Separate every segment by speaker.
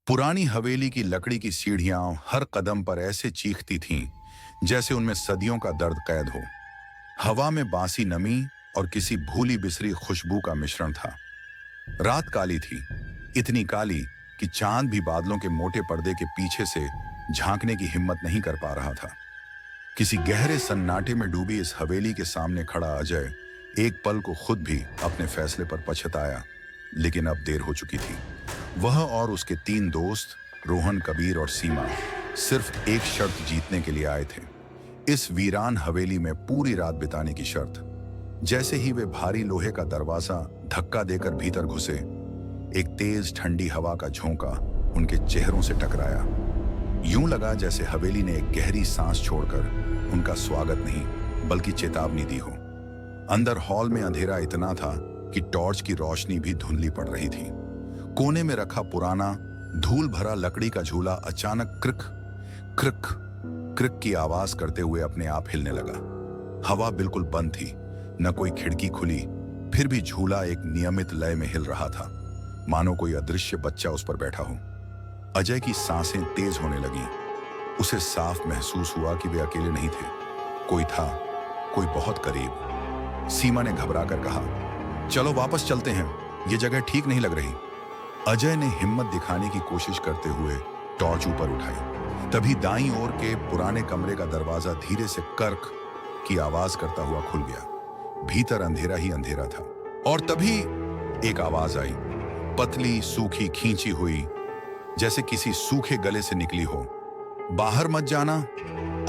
Speaker 1: पुरानी हवेली की लकड़ी की सीढ़ियां हर कदम पर ऐसे चीखती थीं जैसे उनमें सदियों का दर्द कैद हो। हवा में बासी नमी और किसी भूली बिसरी खुशबू का मिश्रण था। रात काली थी, इतनी काली कि चांद भी बादलों के मोटे पर्दे के पीछे से झांकने की हिम्मत नहीं कर पा रहा था। किसी गहरे सन्नाटे में डूबी इस हवेली के सामने खड़ा अजय एक पल को खुद भी अपने फैसले पर पछताया, लेकिन अब देर हो चुकी थी। वह और उसके तीन दोस्त रोहन, कबीर और सीमा सिर्फ एक शर्त जीतने के लिए आए थे। इस वीरान हवेली में पूरी रात बिताने की शर्त। जैसे ही वे भारी लोहे का दरवाजा धक्का देकर भीतर घुसे, एक तेज ठंडी हवा का झोंका उनके चेहरों से टकराया। यूं लगा जैसे हवेली ने एक गहरी सांस छोड़कर उनका स्वागत नहीं बल्कि चेतावनी दी हो। अंदर हॉल में अंधेरा इतना था कि टॉर्च की रोशनी भी धुंधली पड़ रही थी। कोने में रखा पुराना धूल भरा लकड़ी का झूला अचानक क्रिक क्रिक क्रिक की आवाज करते हुए अपने आप हिलने लगा। हवा बिल्कुल बंद थी, न कोई खिड़की खुली, फिर भी झूला एक नियमित लय में हिल रहा था, मानो कोई अदृश्य बच्चा उस पर बैठा हो। अजय की सांसें तेज होने लगीं। उसे साफ महसूस हुआ कि वे अकेले नहीं थे, कोई था, कोई बहुत करीब। सीमा ने घबराकर कहा, चलो वापस चलते हैं, ये जगह ठीक नहीं लग रही। अजय ने हिम्मत दिखाने की कोशिश करते हुए टॉर्च ऊपर उठाई। तभी दाईं ओर के पुराने कमरे का दरवाजा धीरे से कर्क की आवाज करता हुआ खुल गया। भीतर अंधेरा ही अंधेरा था और तभी एक आवाज आई, पतली, सूखी, खींची हुई, जैसे किसी सूखे गले से निकली हो। बाहर मत जाना।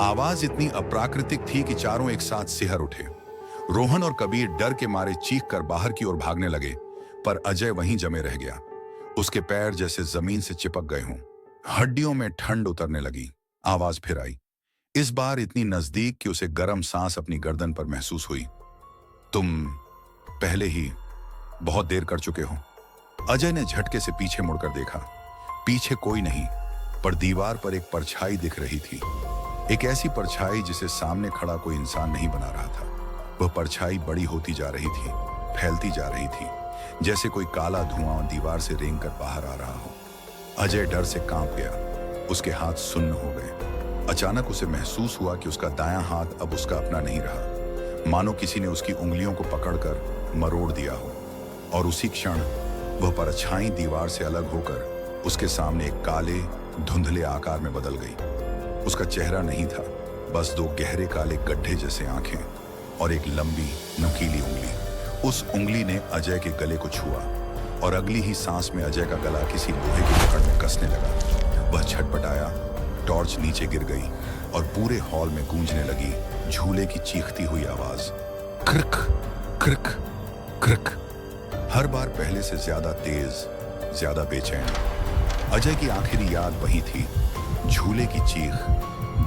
Speaker 1: आवाज इतनी अप्राकृतिक थी कि चारों एक साथ सिहर उठे। रोहन और कबीर डर के मारे चीखकर बाहर की ओर भागने लगे, पर अजय वहीं जमे रह गया। उसके पैर जैसे जमीन से चिपक गए हों। हड्डियों में ठंड उतरने लगी। आवाज फिर आई, इस बार इतनी नजदीक कि उसे गर्म सांस अपनी गर्दन पर महसूस हुई। तुम पहले ही बहुत देर कर चुके हो। अजय ने झटके से पीछे मुड़कर देखा। पीछे कोई नहीं, पर दीवार पर एक परछाई दिख रही थी। एक ऐसी परछाई जिसे सामने खड़ा कोई इंसान नहीं बना रहा था। वह परछाई बड़ी होती जा रही थी, फैलती जा रही थी, जैसे कोई काला धुआं दीवार से रेंगकर बाहर आ रहा हो। अजय डर से कांप गया। उसके हाथ सुन्न हो गए। अचानक उसे महसूस हुआ कि उसका दायां हाथ अब उसका अपना नहीं रहा, मानो किसी ने उसकी उंगलियों को पकड़कर मरोड़ दिया हो। और उसी क्षण वह परछाई दीवार से अलग होकर उसके सामने एक काले, धुंधले आकार में बदल गई। उसका चेहरा नहीं था, बस दो गहरे काले गड्ढे जैसे आंखें और एक लंबी, नुकीली उंगली। उस उंगली ने अजय के गले को छुआ और अगली ही सांस में अजय का गला किसी लोहे की पकड़ में कसने लगा। वह छटपटाया, टॉर्च नीचे गिर गई और पूरे हॉल में गूंजने लगी झूले की चीखती हुई आवाज, क्रिक क्रिक क्रिक। हर बार पहले से ज्यादा तेज, ज्यादा बेचैन। अजय की आखिरी याद वही थी, झूले की चीख,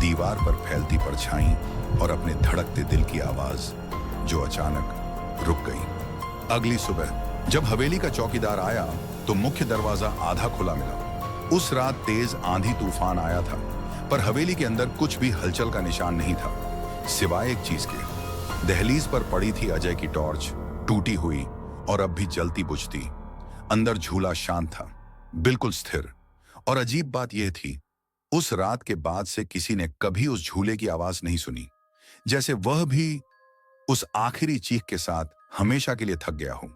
Speaker 1: दीवार पर फैलती परछाई और अपने धड़कते दिल की आवाज जो अचानक रुक गई। अगली सुबह जब हवेली का चौकीदार आया तो मुख्य दरवाजा आधा खुला मिला। उस रात तेज आंधी तूफान आया था, पर हवेली के अंदर कुछ भी हलचल का निशान नहीं था, सिवाय एक चीज के। दहलीज पर पड़ी थी अजय की टॉर्च, टूटी हुई और अब भी जलती बुझती। अंदर झूला शांत था, बिल्कुल स्थिर। और अजीब बात यह थी, उस रात के बाद से किसी ने कभी उस झूले की आवाज नहीं सुनी, जैसे वह भी उस आखिरी चीख के साथ हमेशा के लिए थक गया हो।